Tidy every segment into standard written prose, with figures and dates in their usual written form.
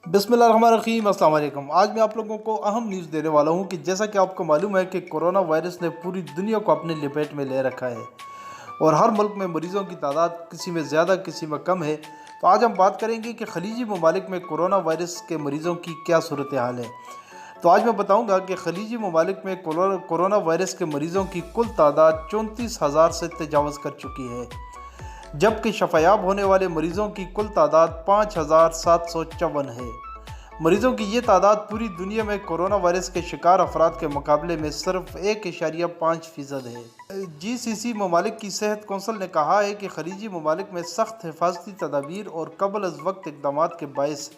बिस्मिल्लाहिर्रहमानिर्रहीम। अस्सलाम वालेकुम। आज मैं आप लोगों को अहम न्यूज़ देने वाला हूं कि जैसा कि आपको मालूम है कि कोरोना वायरस ने पूरी दुनिया को अपने लपेट में ले रखा है और हर मुल्क में मरीज़ों की तादाद किसी में ज़्यादा किसी में कम है। तो आज हम बात करेंगे कि खलीजी ममालिक में कोरोना वायरस के मरीज़ों की क्या सूरत हाल है। तो आज मैं बताऊंगा कि खलीजी ममालिक में कोरोना वायरस के मरीज़ों की कुल तादाद 34,000 से तजावज़ कर चुकी है, जबकि शफायाब होने वाले मरीज़ों की कुल तादाद 5,754 है। मरीज़ों की ये तादाद पूरी दुनिया में कोरोना वायरस के शिकार अफराद के मुकाबले में सिर्फ 1.5% है। GCC ममालिक की सेहत कौंसल ने कहा है कि खलीजी ममालिक में सख्त हिफाजती तदाबीर और कबल अज़ वक्त इक़दामात के बायस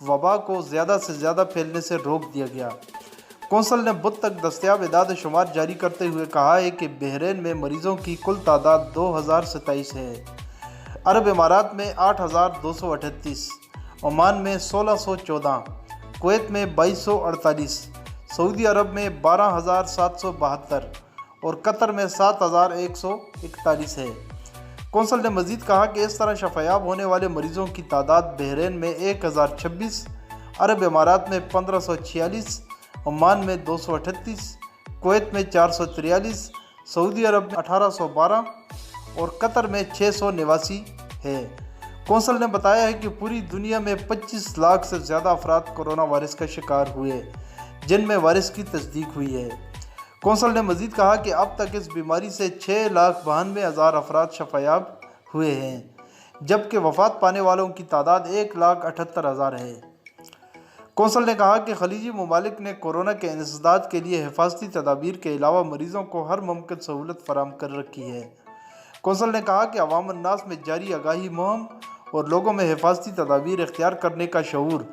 वबा को ज़्यादा से ज़्यादा फैलने से रोक दिया गया। कौंसल ने बुध तक दस्तयाब इदाद शुमार जारी करते हुए कहा है कि बहरीन में मरीज़ों की कुल तादाद 2027 है, अरब इमारात में 8,238, ओमान में 1,614, कुवैत में 2,248, सऊदी अरब में 12,772 और कतर में 7,141 है। कौंसल ने मज़ीद कहा कि इस तरह शफायाब होने वाले मरीज़ों की तादाद बहरीन में 1,026, अरब इमारात में 1,546, ओमान में 238, कुवैत में 443, सऊदी अरब में 1,812 और कतर में 689 है। कौंसल ने बताया है कि पूरी दुनिया में 25 लाख से ज़्यादा अफराद कोरोना वायरस का शिकार हुए, जिनमें वायरस की तस्दीक हुई है। कौंसल ने मज़ीद कहा कि अब तक इस बीमारी से 6,92,000 अफराद शफायाब हुए हैं, जबकि वफ़ात पाने वालों की तादाद 1,78,000 है। कौंसल ने कहा कि खलीजी ममालिक ने कोरोना के इंसदाद के लिए हिफाजती तदाबीर के अलावा मरीज़ों को हर मुमकिन सहूलत फराहम कर रखी है। कौंसल ने कहा कि अवाम अन्नास में जारी आगाही मुहिम और लोगों में हिफाजती तदाबीर इख्तियार करने का शऊर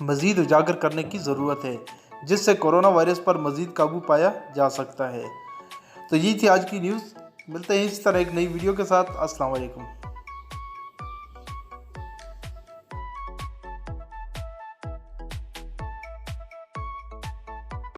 मज़ीद उजागर करने की ज़रूरत है, जिससे कोरोना वायरस पर मज़ीद काबू पाया जा सकता है। तो ये थी आज की न्यूज़। मिलते हैं इस तरह एक नई वीडियो के साथ। अस्सलाम वालेकुम।